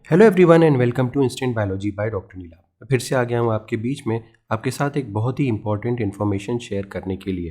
Hello everyone and welcome to instant biology by doctor Neela. मैं फिर से आ गया हूँ आपके बीच में आपके साथ एक बहुत ही इंपॉर्टेंट इन्फॉर्मेशन शेयर करने के लिए।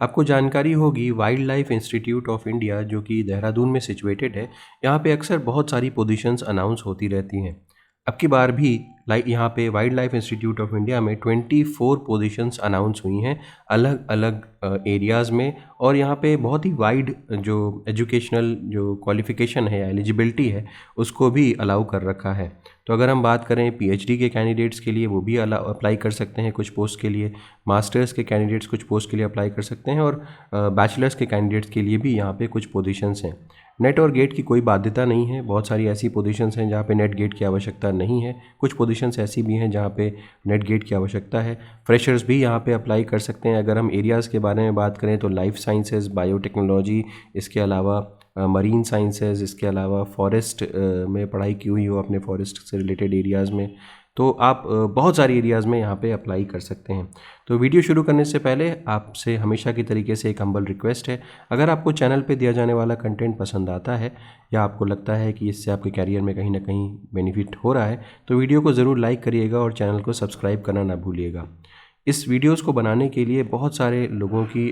आपको जानकारी होगी wild life institute of India जो कि देहरादून में सिचुएटेड है, यहाँ पे अक्सर बहुत सारी पोजीशंस अनाउंस होती रहती हैं। अब की बार भी यहाँ पे wild life institute of India में 24 पोजीशंस अनाउंस हुई हैं अलग अलग एरियाज़ में। और यहाँ पे बहुत ही वाइड जो एजुकेशनल जो क्वालिफ़िकेशन है या एलिजिबिलिटी है उसको भी अलाउ कर रखा है। तो अगर हम बात करें पीएचडी के कैंडिडेट्स के लिए वो भी अप्लाई कर सकते हैं कुछ पोस्ट के लिए, मास्टर्स के कैंडिडेट्स कुछ पोस्ट के लिए अप्लाई कर सकते हैं और बैचलर्स के कैंडिडेट्स के लिए भी यहाँ पे कुछ पोजीशंस हैं। नेट और गेट की कोई बाध्यता नहीं है, बहुत सारी ऐसी पोजीशंस हैं जहाँ पे नेट गेट की आवश्यकता नहीं है, कुछ पोजीशंस ऐसी भी हैं जहाँ पे नेट गेट की आवश्यकता है। फ्रेशर्स भी यहाँ पे अप्लाई कर सकते हैं। अगर हम एरियाज़ के बारे में बात करें तो लाइफ साइंसेज, बायोटेक्नोलॉजी, इसके अलावा मरीन साइंसेज, इसके अलावा फॉरेस्ट में पढ़ाई की हुई हो अपने फॉरेस्ट से रिलेटेड एरियाज़ में, तो आप बहुत सारी एरियाज़ में यहाँ पे अप्लाई कर सकते हैं। तो वीडियो शुरू करने से पहले आपसे हमेशा की तरीके से एक हम्बल रिक्वेस्ट है, अगर आपको चैनल पे दिया जाने वाला कंटेंट पसंद आता है या आपको लगता है कि इससे आपके कैरियर में कहीं ना कहीं बेनिफिट हो रहा है तो वीडियो को ज़रूर लाइक करिएगा और चैनल को सब्सक्राइब करना ना भूलिएगा। इस वीडियोज़ को बनाने के लिए बहुत सारे लोगों की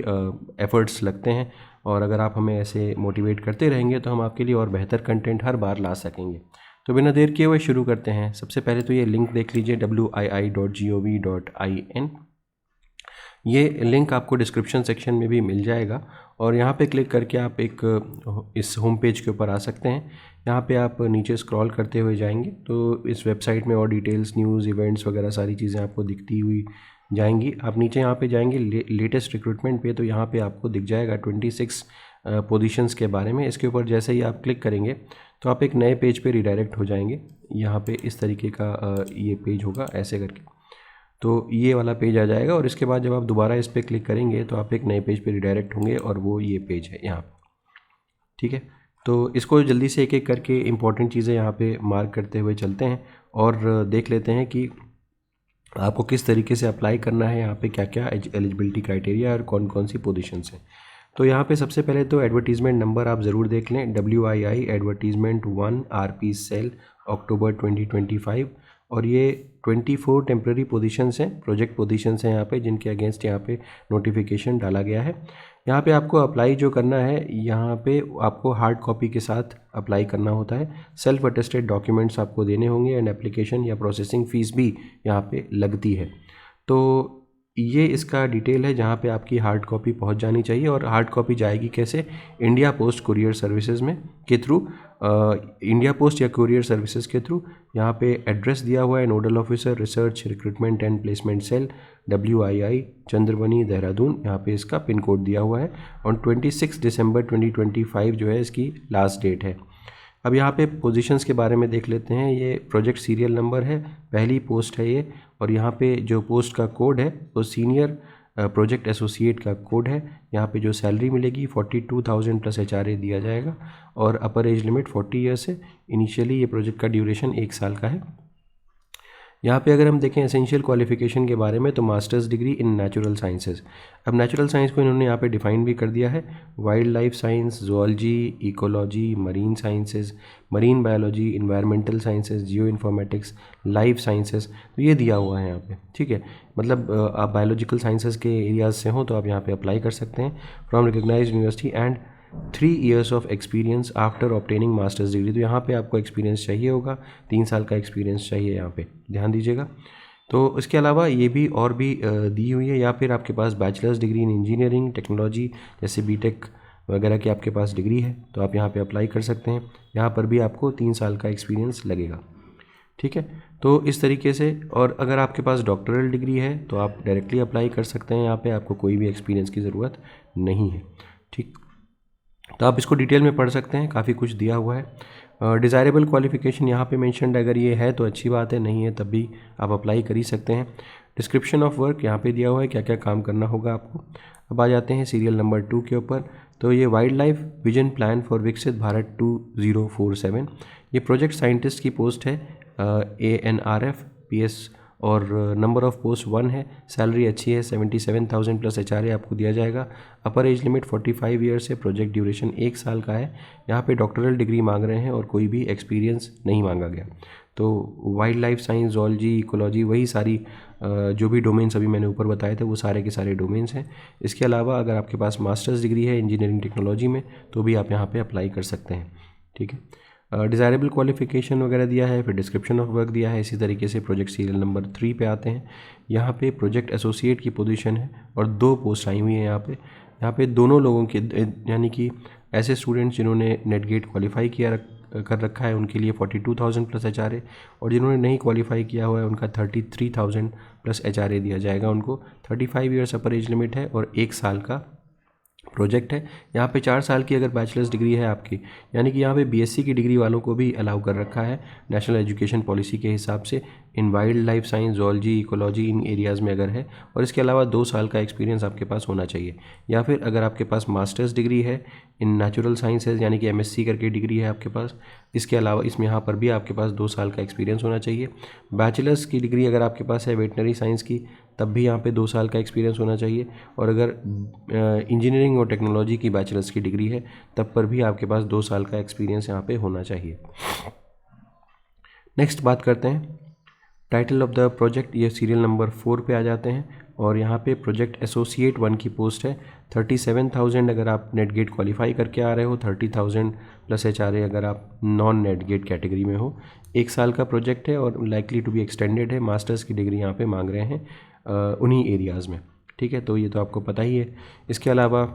एफ़र्ट्स लगते हैं और अगर आप हमें ऐसे मोटिवेट करते रहेंगे तो हम आपके लिए और बेहतर कंटेंट हर बार ला सकेंगे। तो बिना देर किए हुए शुरू करते हैं। सबसे पहले तो ये लिंक देख लीजिए wii.gov.in। ये लिंक आपको डिस्क्रिप्शन सेक्शन में भी मिल जाएगा और यहाँ पे क्लिक करके आप एक इस होम पेज के ऊपर आ सकते हैं। यहाँ पे आप नीचे स्क्रॉल करते हुए जाएंगे तो इस वेबसाइट में और डिटेल्स, न्यूज़, इवेंट्स वगैरह सारी चीज़ें आपको दिखती हुई जाएंगी। आप नीचे यहाँ पे जाएंगे लेटेस्ट रिक्रूटमेंट पे, तो यहाँ पे आपको दिख जाएगा 26 पोजीशंस के बारे में। इसके ऊपर जैसे ही आप क्लिक करेंगे तो आप एक नए पेज पे रिडायरेक्ट हो जाएंगे। यहाँ पे इस तरीके का ये पेज होगा ऐसे करके, तो ये वाला पेज आ जाएगा और इसके बाद जब आप दोबारा इस पर क्लिक करेंगे तो आप एक नए पेज पे रिडायरेक्ट होंगे और वो ये पेज है यहाँ पे। ठीक है, तो इसको जल्दी से एक एक करके इंपॉर्टेंट चीज़ें यहाँ पे मार्क करते हुए चलते हैं और देख लेते हैं कि आपको किस तरीके से अप्लाई करना है, यहाँ पे क्या क्या एलिजिबिलिटी क्राइटेरिया और कौन कौन सी पोजीशंस हैं। तो यहाँ पे सबसे पहले तो एडवर्टीज़मेंट नंबर आप ज़रूर देख लें, WII एडवर्टीज़मेंट 1 RP सेल अक्टूबर 2025। और ये 24 टेम्प्रेरी पोजीशंस हैं, प्रोजेक्ट पोजीशंस हैं यहाँ पे, जिनके अगेंस्ट यहाँ पे नोटिफिकेशन डाला गया है। यहाँ पे आपको अप्लाई जो करना है, यहाँ पे आपको हार्ड कॉपी के साथ अप्लाई करना होता है। सेल्फ अटेस्टेड डॉक्यूमेंट्स आपको देने होंगे एंड एप्लीकेशन या प्रोसेसिंग फ़ीस भी यहाँ पे लगती है। तो ये इसका डिटेल है जहाँ पे आपकी हार्ड कॉपी पहुँच जानी चाहिए। और हार्ड कॉपी जाएगी कैसे? इंडिया पोस्ट कुरियर सर्विसेज में के थ्रू, इंडिया पोस्ट या कुरियर सर्विसेज के थ्रू। यहाँ पे एड्रेस दिया हुआ है, nodal officer research recruitment and placement cell WII Chandrabani Dehradun, यहाँ पे इसका पिन कोड दिया हुआ है। और 26 दिसंबर 2025 जो है इसकी लास्ट डेट है। अब यहाँ पे पोजीशंस के बारे में देख लेते हैं। ये प्रोजेक्ट सीरियल नंबर है, पहली पोस्ट है ये। और यहाँ पे जो पोस्ट का कोड है वो सीनियर प्रोजेक्ट एसोसिएट का कोड है। यहाँ पे जो सैलरी मिलेगी 42,000 प्लस HRA दिया जाएगा और अपर एज लिमिट 40 ईयर्स है। इनिशियली ये प्रोजेक्ट का ड्यूरेशन 1 साल का है। यहाँ पे अगर हम देखें एसेंशियल क्वालिफिकेशन के बारे में तो masters degree in natural sciences. अब नेचुरल साइंस को इन्होंने यहाँ पे डिफाइन भी कर दिया है, wild life science, zoology, ecology, marine sciences, marine biology, environmental sciences, geo informatics, life sciences, तो ये दिया हुआ है यहाँ पे। ठीक है, मतलब आप बायोलॉजिकल साइंसेज के एरियाज से हो तो आप यहाँ पे अप्लाई कर सकते हैं। From recognised university and 3 years of experience after obtaining masters degree. तो यहाँ पे आपको एक्सपीरियंस चाहिए होगा, 3 साल का एक्सपीरियंस चाहिए, यहाँ पे ध्यान दीजिएगा। तो इसके अलावा ये भी और भी दी हुई है, या फिर आपके पास bachelors degree in engineering technology जैसे BTech वगैरह की आपके पास डिग्री है तो आप यहाँ पे अप्लाई कर सकते हैं। यहाँ पर भी आपको 3 साल का एक्सपीरियंस लगेगा। ठीक है, तो इस तरीके से। और अगर आपके पास डॉक्टरल डिग्री है तो आप डायरेक्टली अप्लाई कर सकते हैं, यहाँ पे आपको कोई भी एक्सपीरियंस की ज़रूरत नहीं है। ठीक, तो आप इसको डिटेल में पढ़ सकते हैं, काफ़ी कुछ दिया हुआ है। डिज़ायरेबल क्वालिफिकेशन यहाँ पे मेंशन्ड, अगर ये है तो अच्छी बात है, नहीं है तब भी आप अप्लाई कर ही सकते हैं। डिस्क्रिप्शन ऑफ वर्क यहाँ पे दिया हुआ है, क्या क्या काम करना होगा आपको। अब आ जाते हैं सीरियल नंबर 2 के ऊपर। तो ये wild life vision plan for विकसित भारत 2047, ये प्रोजेक्ट साइंटिस्ट की पोस्ट है। ANRF PS और नंबर ऑफ़ पोस्ट 1 है, सैलरी अच्छी है, 77,000 प्लस HRA आपको दिया जाएगा। अपर एज लिमिट 45 ईयर्स है, प्रोजेक्ट ड्यूरेशन 1 साल का है। यहाँ पे डॉक्टरल डिग्री मांग रहे हैं और कोई भी एक्सपीरियंस नहीं मांगा गया। तो wild life science, zoology, ecology, वही सारी जो भी डोमेन्स अभी मैंने ऊपर बताए थे वो सारे के सारे डोमेन्स हैं। इसके अलावा अगर आपके पास मास्टर्स डिग्री है इंजीनियरिंग टेक्नोलॉजी में तो भी आप यहाँ पे अप्लाई कर सकते हैं। ठीक है, डिज़ायरेबल क्वालिफिकेशन वगैरह दिया है, फिर डिस्क्रिप्शन ऑफ वर्क दिया है। इसी तरीके से प्रोजेक्ट सीरियल नंबर 3 पे आते हैं। यहाँ पे प्रोजेक्ट एसोसिएट की पोजीशन है और 2 पोस्ट आई हुई हैं यहाँ पे दोनों लोगों के, यानी कि ऐसे स्टूडेंट्स जिन्होंने नेट गेट क्वालिफाई कर रखा है उनके लिए 42,000 प्लस HRA, और जिन्होंने नहीं क्वालिफाई किया हुआ है उनका 33,000 प्लस HRA दिया जाएगा उनको। 35 ईयर्स अपर एज लिमिट है और 1 साल का प्रोजेक्ट है। यहाँ पे 4 साल की अगर बैचलर्स डिग्री है आपकी, यानी कि यहाँ पे BSc की डिग्री वालों को भी अलाउ कर रखा है नेशनल एजुकेशन पॉलिसी के हिसाब से, इन wildlife science, zoology, ecology, इन एरियाज़ में अगर है। और इसके अलावा 2 साल का एक्सपीरियंस आपके पास होना चाहिए। या फिर अगर आपके पास मास्टर्स डिग्री है इन नेचुरल साइंसेज, यानी कि MSc करके डिग्री है आपके पास, इसके अलावा इसमें यहाँ पर भी आपके पास 2 साल का एक्सपीरियंस होना चाहिए। बैचलर्स की डिग्री अगर आपके पास है वेटनरी साइंस की, तब भी यहाँ पे 2 साल का एक्सपीरियंस होना चाहिए। और अगर इंजीनियरिंग और टेक्नोलॉजी की बैचलर्स की डिग्री है तब पर भी आपके पास 2 साल का एक्सपीरियंस यहाँ पे होना चाहिए। नेक्स्ट बात करते हैं टाइटल ऑफ द प्रोजेक्ट। ये सीरियल नंबर 4 पे आ जाते हैं और यहाँ पे प्रोजेक्ट एसोसिएट 1 की पोस्ट है। 37,000 अगर आप नेट गेट क्वालिफाई करके आ रहे हो, 30,000 प्लस HRA अगर आप नॉन नेट गेट कैटेगरी में हो। 1 साल का प्रोजेक्ट है और लाइकली टू बी एक्सटेंडेड है। मास्टर्स की डिग्री यहाँ पे मांग रहे हैं उन्हीं एरियाज़ में। ठीक है, तो ये तो आपको पता ही है। इसके अलावा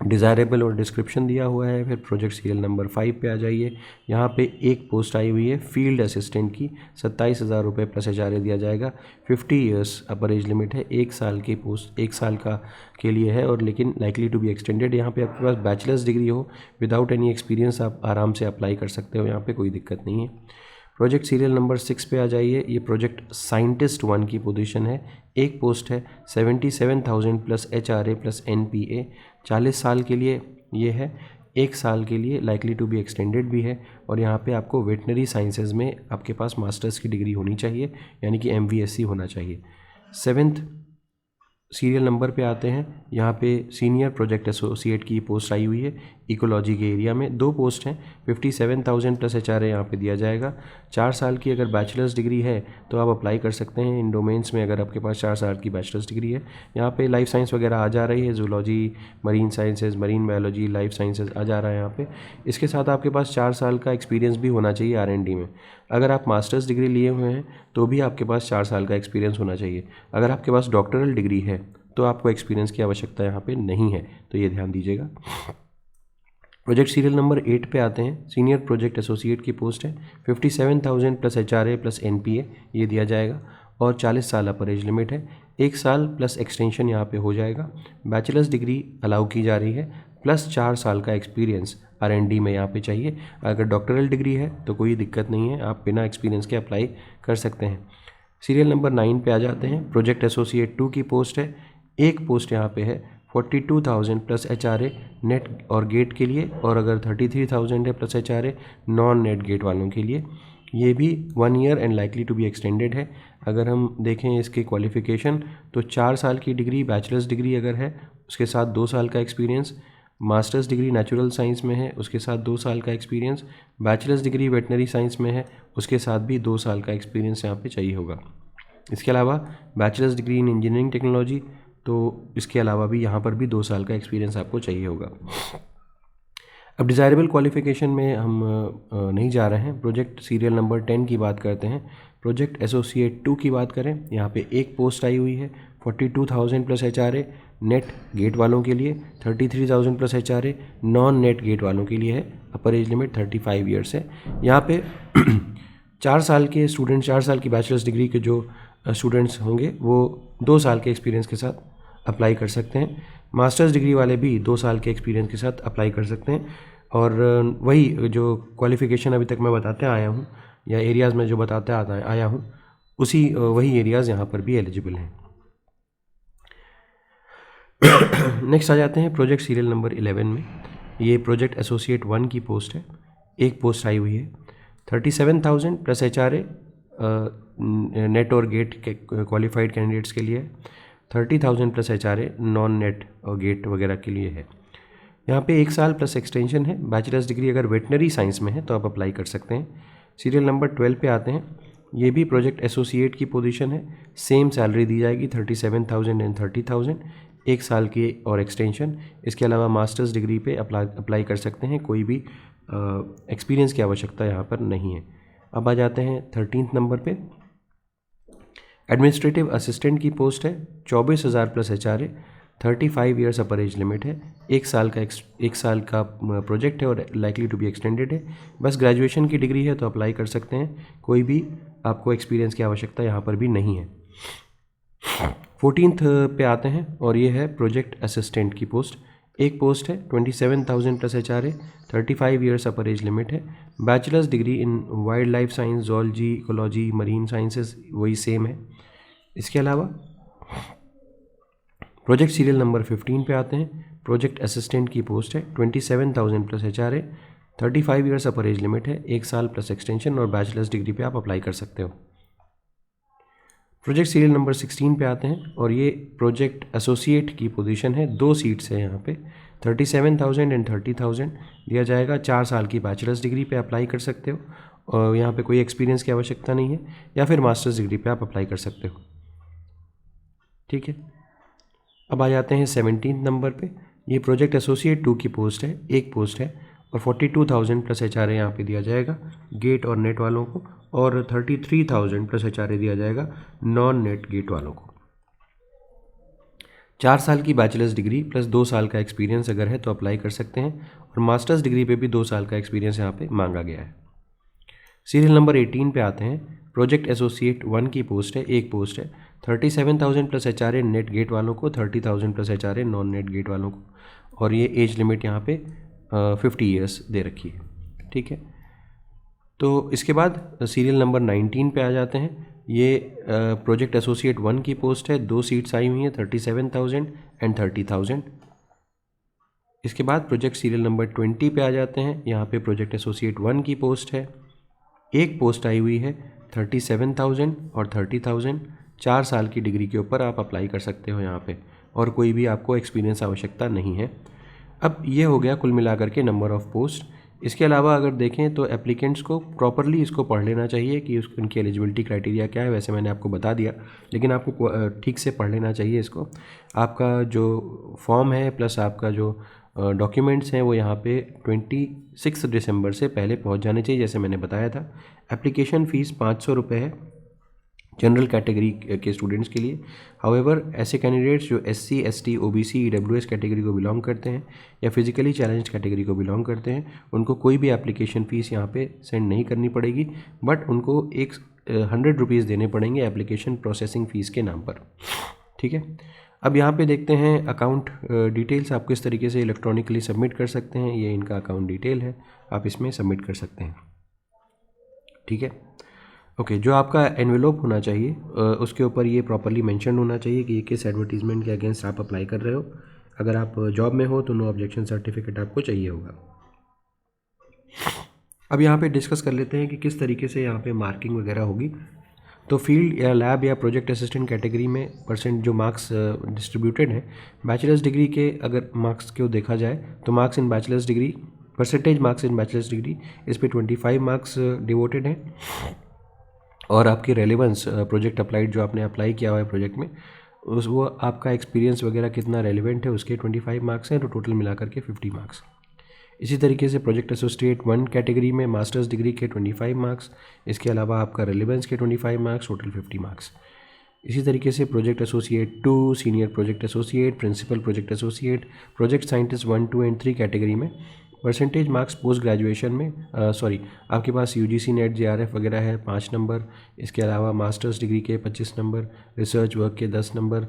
डिज़ायरेबल और डिस्क्रिप्शन दिया हुआ है। फिर प्रोजेक्ट सीरियल नंबर 5 पे आ जाइए। यहाँ पे एक पोस्ट आई हुई है फील्ड असिस्टेंट की, 27,000 रुपये प्लस HRA दिया जाएगा। 50 ईयर्स अपर एज लिमिट है, 1 साल की पोस्ट 1 साल का के लिए है और लेकिन लाइकली टू बी एक्सटेंडेड। यहाँ पे आपके पास बैचलर्स डिग्री हो, विदाउट एनी एक्सपीरियंस आप आराम से अप्लाई कर सकते हो, यहाँ पे कोई दिक्कत नहीं है। प्रोजेक्ट सीरियल नंबर 6 पे आ जाइए। ये प्रोजेक्ट साइंटिस्ट 1 की पोजीशन है, एक पोस्ट है, 77,000 प्लस HRA प्लस NPA। 40 साल के लिए ये है, 1 साल के लिए लाइकली टू बी एक्सटेंडेड भी है। और यहाँ पे आपको वेटनरी साइंसेज में आपके पास मास्टर्स की डिग्री होनी चाहिए, यानी कि MVSc होना चाहिए। 7th सीरियल नंबर पे आते हैं। यहाँ पे सीनियर प्रोजेक्ट एसोसिएट की पोस्ट आई हुई है इकोलॉजी के एरिया में, 2 पोस्ट हैं। 57,000 प्लस HRA यहाँ पे दिया जाएगा। 4 साल की अगर बैचलर्स डिग्री है तो आप अप्लाई कर सकते हैं इन डोमेन्स में, अगर आपके पास 4 साल की बैचलर्स डिग्री है। यहाँ पे लाइफ साइंस वगैरह आ जा रही है, zoology, marine sciences, marine biology, life sciences आ जा रहा है यहाँ पे। इसके साथ आपके पास 4 साल का एक्सपीरियंस भी होना चाहिए R&D में। अगर आप मास्टर्स डिग्री लिए हुए हैं तो भी आपके पास 4 साल का एक्सपीरियंस होना चाहिए। अगर आपके पास डॉक्टरल डिग्री है तो आपको एक्सपीरियंस की आवश्यकता यहाँ पे नहीं है, तो ये ध्यान दीजिएगा। प्रोजेक्ट सीरियल नंबर 8 पे आते हैं। सीनियर प्रोजेक्ट एसोसिएट की पोस्ट है, 57,000 प्लस HRA प्लस NPA ये दिया जाएगा और 40 साल अपर एज लिमिट है। 1 साल प्लस एक्सटेंशन यहाँ पे हो जाएगा। बैचलर्स डिग्री अलाउ की जा रही है प्लस 4 साल का एक्सपीरियंस R&D में यहाँ पे चाहिए। अगर डॉक्टरल डिग्री है तो कोई दिक्कत नहीं है, आप बिना एक्सपीरियंस के अप्लाई कर सकते हैं। सीरियल नंबर 9 पे आ जाते हैं। प्रोजेक्ट एसोसिएट 2 की पोस्ट है, एक पोस्ट यहाँ पे है, 42,000 प्लस HRA नेट और गेट के लिए, और अगर 33,000 है plus HRA non NET GATE वालों के लिए। ये भी 1 year and likely to be extended है। अगर हम देखें इसके क्वालिफ़िकेशन तो 4 साल की डिग्री बैचलर्स डिग्री अगर है उसके साथ 2 साल का experience, masters degree natural science में है उसके साथ 2 साल का experience, bachelors degree veterinary science में है उसके साथ भी 2 साल का एक्सपीरियंस यहाँ पे चाहिए होगा। इसके अलावा bachelors degree in engineering technology, तो इसके अलावा भी यहाँ पर भी 2 साल का एक्सपीरियंस आपको चाहिए होगा। अब डिज़ायरेबल क्वालिफ़िकेशन में हम नहीं जा रहे हैं। प्रोजेक्ट सीरियल नंबर 10 की बात करते हैं। प्रोजेक्ट एसोसिएट 2 की बात करें, यहाँ पे एक पोस्ट आई हुई है, 42,000 प्लस HRA नेट गेट वालों के लिए, 33,000 plus HRA non NET GATE वालों के लिए है। अपर एज लिमिट 35 ईयर्स है। यहाँ पे 4 साल के स्टूडेंट, 4 साल की बैचलर्स डिग्री के जो स्टूडेंट्स होंगे वो 2 साल के एक्सपीरियंस के साथ अप्लाई कर सकते हैं। मास्टर्स डिग्री वाले भी 2 साल के एक्सपीरियंस के साथ अप्लाई कर सकते हैं। और वही जो क्वालिफ़िकेशन अभी तक मैं बताते आया हूँ या एरियाज़ में जो बताते आया हूँ उसी वही एरियाज़ यहाँ पर भी एलिजिबल हैं। नेक्स्ट आ जाते हैं प्रोजेक्ट सीरियल नंबर 11 में। ये प्रोजेक्ट एसोसिएट 1 की पोस्ट है, एक पोस्ट आई हुई है, 37,000 प्लस HRA नेट और गेट के क्वालिफाइड कैंडिडेट्स के लिए है। 30,000 प्लस HRA नॉन नेट और गेट वगैरह के लिए है। यहाँ पे 1 साल प्लस एक्सटेंशन है। बैचलर्स डिग्री अगर वेटनरी साइंस में है तो आप अप्लाई कर सकते हैं। सीरियल नंबर 12 पे आते हैं। ये भी प्रोजेक्ट एसोसिएट की पोजीशन है। सेम सैलरी दी जाएगी 37,000 एंड 30,000, 1 साल की और एक्सटेंशन। इसके अलावा मास्टर्स डिग्री पे अप्लाई कर सकते हैं। कोई भी एक्सपीरियंस की आवश्यकता यहाँ पर नहीं है। अब आ जाते हैं 13th नंबर पे। एडमिनिस्ट्रेटिव असिस्टेंट की पोस्ट है। 24,000 plus HRA, 35 years upper age limit है। 1 साल का प्रोजेक्ट है और लाइकली टू बी एक्सटेंडेड है। बस ग्रेजुएशन की डिग्री है तो अप्लाई कर सकते हैं। कोई भी आपको एक्सपीरियंस की आवश्यकता यहाँ पर भी नहीं है। 14th पे आते हैं और ये है प्रोजेक्ट असिस्टेंट की पोस्ट। एक पोस्ट है। 27,000 plus HRA, 35 years upper age limit है। Bachelors degree in wildlife science, zoology, ecology, marine sciences वही सेम है। इसके अलावा प्रोजेक्ट सीरियल नंबर 15 पे आते हैं। प्रोजेक्ट असिस्टेंट की पोस्ट है। 27,000 plus HRA, 35 years upper age limit है। 1 साल प्लस एक्सटेंशन और बैचलर्स डिग्री पे आप अप्लाई कर सकते हो। प्रोजेक्ट सीरियल नंबर 16 पे आते हैं और ये प्रोजेक्ट एसोसिएट की पोजीशन है। 2 सीट्स हैं यहाँ पे। 37,000 एंड 30,000 दिया जाएगा। 4 साल की बैचलर्स डिग्री पे अप्लाई कर सकते हो और यहाँ पे कोई एक्सपीरियंस की आवश्यकता नहीं है, या फिर मास्टर्स डिग्री पे आप अप्लाई कर सकते हो। ठीक है। अब आ जाते हैं 17th नंबर पे। ये प्रोजेक्ट एसोसिएट 2 की पोस्ट है। एक पोस्ट है और 42,000 प्लस HRA यहाँ पे दिया जाएगा गेट और नेट वालों को, और 33,000 प्लस HRA दिया जाएगा नॉन नेट गेट वालों को। 4 साल की बैचलर्स डिग्री प्लस 2 साल का एक्सपीरियंस अगर है तो अप्लाई कर सकते हैं, और मास्टर्स डिग्री पे भी 2 साल का एक्सपीरियंस यहाँ पे मांगा गया है। सीरियल नंबर 18 पे आते हैं। प्रोजेक्ट एसोसिएट 1 की पोस्ट है। एक पोस्ट है। 37,000 प्लस HRA नेट गेट वालों को, 30,000 plus HRA non NET GATE वालों को, और ये एज लिमिट यहाँ पे 50 ईयर्स दे रखी है। ठीक है। तो इसके बाद सीरियल नंबर 19 पे आ जाते हैं। ये प्रोजेक्ट एसोसिएट 1 की पोस्ट है। 2 सीट्स आई हुई हैं, 37,000 एंड 30,000। इसके बाद प्रोजेक्ट सीरियल नंबर 20 पे आ जाते हैं। यहाँ पे प्रोजेक्ट एसोसिएट 1 की पोस्ट है। एक पोस्ट आई हुई है, 37,000 और 30,000। 4 साल की डिग्री के ऊपर आप अप्लाई कर सकते हो यहाँ पे, और कोई भी आपको एक्सपीरियंस आवश्यकता नहीं है। अब ये हो गया कुल मिलाकर के नंबर ऑफ़ पोस्ट। इसके अलावा अगर देखें तो एप्लीकेंट्स को प्रॉपरली इसको पढ़ लेना चाहिए कि उनकी एलिजिबिलिटी क्राइटेरिया क्या है। वैसे मैंने आपको बता दिया, लेकिन आपको ठीक से पढ़ लेना चाहिए इसको। आपका जो फॉर्म है प्लस आपका जो डॉक्यूमेंट्स हैं वो यहाँ पे 26 दिसंबर से पहले पहुँच जाने चाहिए, जैसे मैंने बताया था। एप्लीकेशन फ़ीस 500 रुपये है जनरल कैटेगरी के स्टूडेंट्स के लिए। हाउएवर ऐसे कैंडिडेट्स जो SC, ST, OBC, EWS category को बिलोंग करते हैं या फिजिकली चैलेंज्ड कैटेगरी को बिलोंग करते हैं, उनको कोई भी एप्लीकेशन फ़ीस यहाँ पे सेंड नहीं करनी पड़ेगी, बट उनको 100 रुपीज़ देने पड़ेंगे एप्लीकेशन प्रोसेसिंग फ़ीस के नाम पर। ठीक है। अब यहाँ पे देखते हैं अकाउंट डिटेल्स आप किस तरीके से इलेक्ट्रॉनिकली सबमिट कर सकते हैं। ये इनका अकाउंट डिटेल है, आप इसमें सबमिट कर सकते हैं। ठीक है। ओके, जो आपका एनवेलोप होना चाहिए उसके ऊपर ये प्रॉपरली मेंशन होना चाहिए कि ये किस एडवर्टीजमेंट के अगेंस्ट आप अप्लाई कर रहे हो। अगर आप जॉब में हो तो नो ऑब्जेक्शन सर्टिफिकेट आपको चाहिए होगा। अब यहाँ पे डिस्कस कर लेते हैं कि किस तरीके से यहाँ पे मार्किंग वगैरह होगी। तो फील्ड या लैब या प्रोजेक्ट असिस्टेंट कैटेगरी में परसेंट जो मार्क्स डिस्ट्रीब्यूटेड है, बैचलर्स डिग्री के अगर मार्क्स को देखा जाए तो marks in bachelors degree, percentage marks in bachelors degree, इस पर 25 मार्क्स डिवोटेड हैं, और आपकी रेलेवेंस प्रोजेक्ट अप्लाइड जो आपने अप्लाई किया हुआ है प्रोजेक्ट में, उस वो आपका एक्सपीरियंस वगैरह कितना रेलिवेंट है उसके 25 मार्क्स हैं, तो टोटल मिला करके 50 मार्क्स। इसी तरीके से प्रोजेक्ट एसोसिएट 1 कैटेगरी में मास्टर्स डिग्री के 25 मार्क्स, इसके अलावा आपका रेलेवेंस के 25 मार्क्स, टोटल 50 मार्क्स। इसी तरीके से project associate 2, senior project associate, principal project associate, project scientist 1, 2 and 3 category में परसेंटेज मार्क्स पोस्ट ग्रेजुएशन में आपके पास UGC नेट JRF वगैरह है 5 नंबर, इसके अलावा मास्टर्स डिग्री के 25 नंबर, रिसर्च वर्क के 10 number,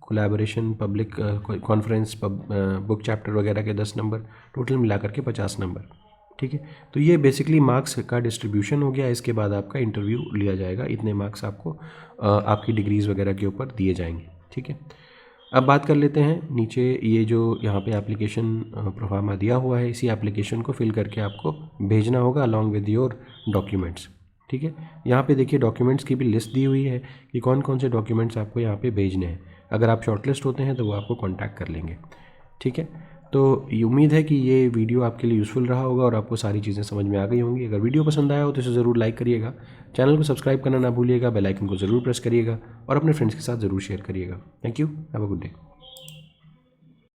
collaboration, public conference, book chapter वगैरह के 10 नंबर, टोटल मिलाकर के 50 नंबर। ठीक है। तो ये बेसिकली मार्क्स का डिस्ट्रीब्यूशन हो गया। इसके बाद आपका इंटरव्यू लिया जाएगा। इतने मार्क्स आपको आपकी डिग्रीज़ वगैरह के ऊपर दिए जाएंगे। ठीक है। अब बात कर लेते हैं नीचे ये जो यहाँ पे एप्लीकेशन प्रोफार्मा दिया हुआ है, इसी एप्लीकेशन को फिल करके आपको भेजना होगा अलॉन्ग विद योर डॉक्यूमेंट्स। ठीक है। यहाँ पे देखिए डॉक्यूमेंट्स की भी लिस्ट दी हुई है कि कौन कौन से डॉक्यूमेंट्स आपको यहाँ पे भेजने हैं। अगर आप शॉर्टलिस्ट होते हैं तो वो आपको कांटेक्ट कर लेंगे, ठीक है। तो ये उम्मीद है कि ये वीडियो आपके लिए यूज़फुल रहा होगा और आपको सारी चीज़ें समझ में आ गई होंगी। अगर वीडियो पसंद आया हो तो इसे ज़रूर लाइक करिएगा, चैनल को सब्सक्राइब करना ना भूलिएगा, बेल आइकन को ज़रूर प्रेस करिएगा और अपने फ्रेंड्स के साथ ज़रूर शेयर करिएगा। Thank you, have a good day.